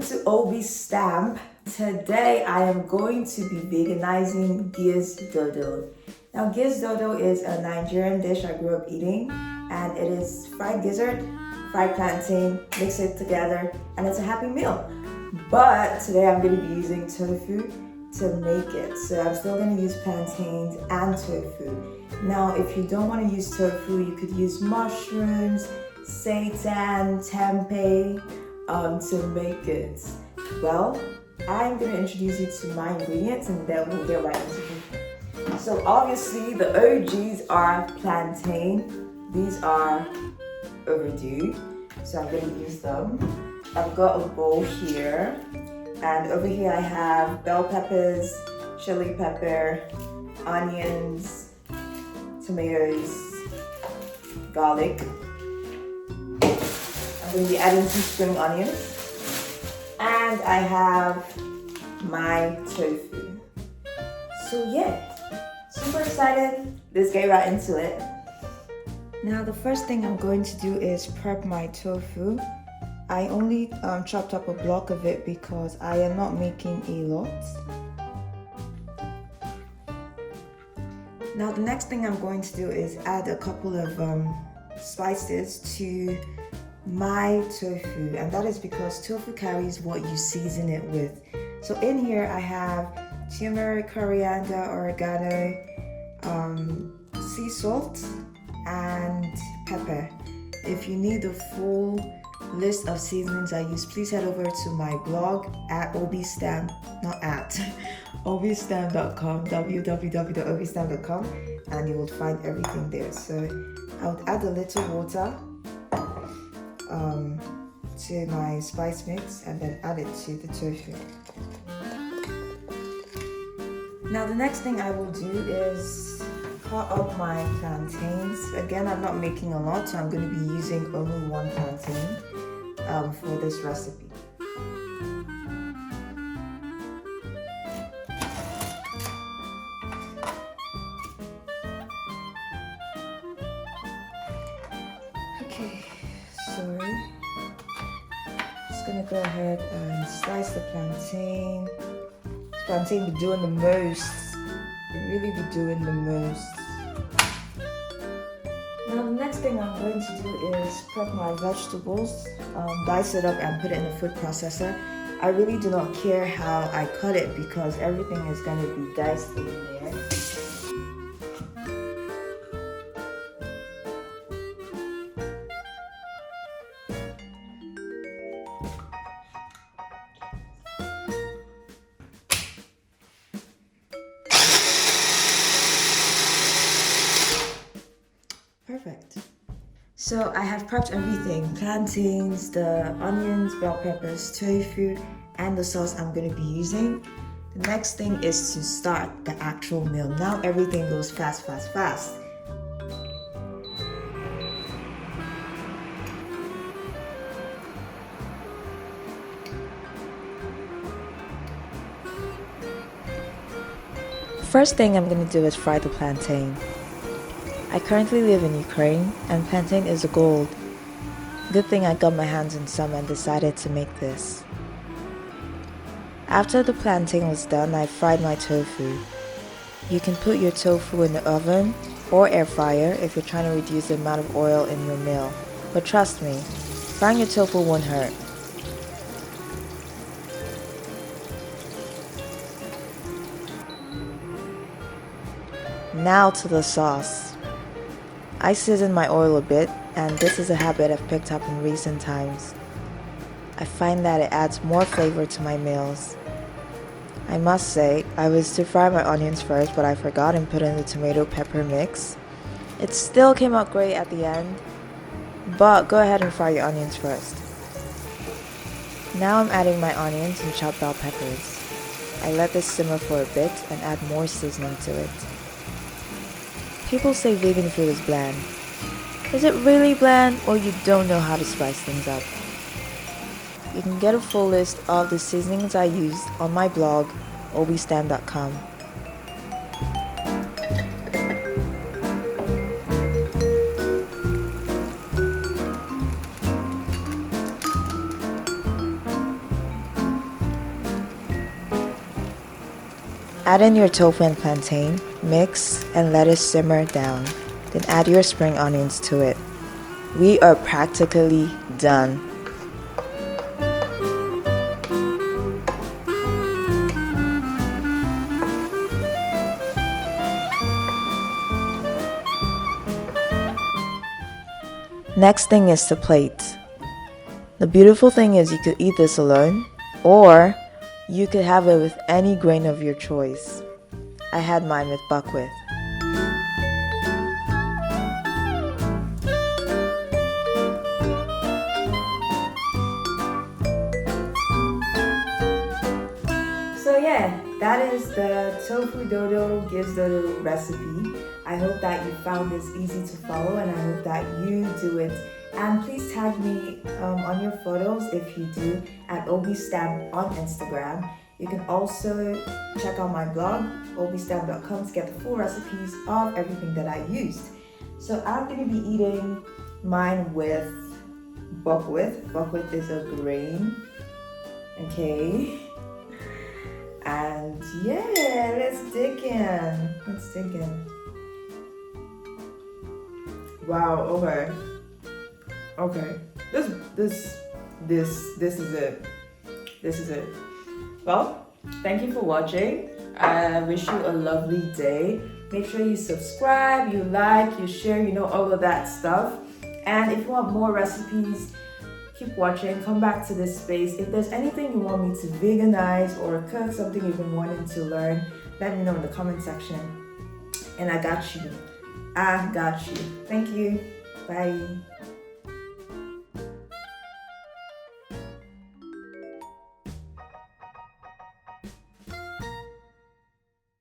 to Obys Stamp. Today I am going to be veganizing Gizdodo. Now Gizdodo is a Nigerian dish I grew up eating, and it is fried gizzard, fried plantain, mix it together, and it's a happy meal. But today I'm going to be using tofu to make it. So I'm still going to use plantains and tofu. Now if you don't want to use tofu, you could use mushrooms, seitan, tempeh to make it. Well, I'm going to introduce you to my ingredients and then we'll get right into it. So obviously the OGs are plantain. These are overdue, so I'm going to use them. I've got a bowl here, and over here I have bell peppers, chili pepper, onions, tomatoes, garlic. I'm going to be adding some spring onions. And I have my tofu. So yeah, super excited. Let's get right into it. Now the first thing I'm going to do is prep my tofu. I only chopped up a block of it because I am not making a lot. Now the next thing I'm going to do is add a couple of spices to my tofu, and that is because tofu carries what you season it with. So in here I have turmeric, coriander, oregano, sea salt, and pepper. If you need the full list of seasonings I use, please head over to my blog at obystamp, not at, obystamp.com, www.obystamp.com, and you will find everything there. So I would add a little water to my spice mix and then add it to the tofu. Now the next thing I will do is cut up my plantains. Again, I'm not making a lot, so I'm going to be using only one plantain for this recipe. Okay, so just gonna go ahead and slice the plantain. This plantain be doing the most. It really be doing the most. Now the next thing I'm going to do is prep my vegetables, dice it up and put it in a food processor. I really do not care how I cut it because everything is going to be diced in there. Perfect. So I have prepped everything: plantains, the onions, bell peppers, tofu, and the sauce I'm going to be using. The next thing is to start the actual meal. Now everything goes fast, fast, fast. First thing I'm going to do is fry the plantain. I currently live in Ukraine, and plantain is a gold. Good thing I got my hands on some and decided to make this. After the plantain was done, I fried my tofu. You can put your tofu in the oven or air fryer if you're trying to reduce the amount of oil in your meal. But trust me, frying your tofu won't hurt. Now to the sauce. I season my oil a bit, and this is a habit I've picked up in recent times. I find that it adds more flavor to my meals. I must say, I was to fry my onions first, but I forgot and put in the tomato pepper mix. It still came out great at the end, but go ahead and fry your onions first. Now I'm adding my onions and chopped bell peppers. I let this simmer for a bit and add more seasoning to it. People say vegan food is bland. Is it really bland, or you don't know how to spice things up? You can get a full list of the seasonings I used on my blog, obystamp.com. Add in your tofu and plantain, mix, and let it simmer down. Then add your spring onions to it. We are practically done. Next thing is the plate. The beautiful thing is you could eat this alone, or you could have it with any grain of your choice. I had mine with buckwheat. So yeah, that is the Tofu-Dodo Gizdodo recipe. I hope that you found this easy to follow, and I hope that you do it. And please tag me on your photos if you do at Obys on Instagram. You can also check out my blog, obystam.com, to get the full recipes of everything that I used. So I'm going to be eating mine with buckwheat. Buckwheat is a grain. Okay. And yeah, let's dig in. Wow, okay. This is it. This is it. Well, thank you for watching. I wish you a lovely day. Make sure you subscribe, you like, you share, all of that stuff. And if you want more recipes, keep watching, come back to this space. If there's anything you want me to veganize or cook, something you've been wanting to learn, let me know in the comment section. And I got you. Thank you. Bye.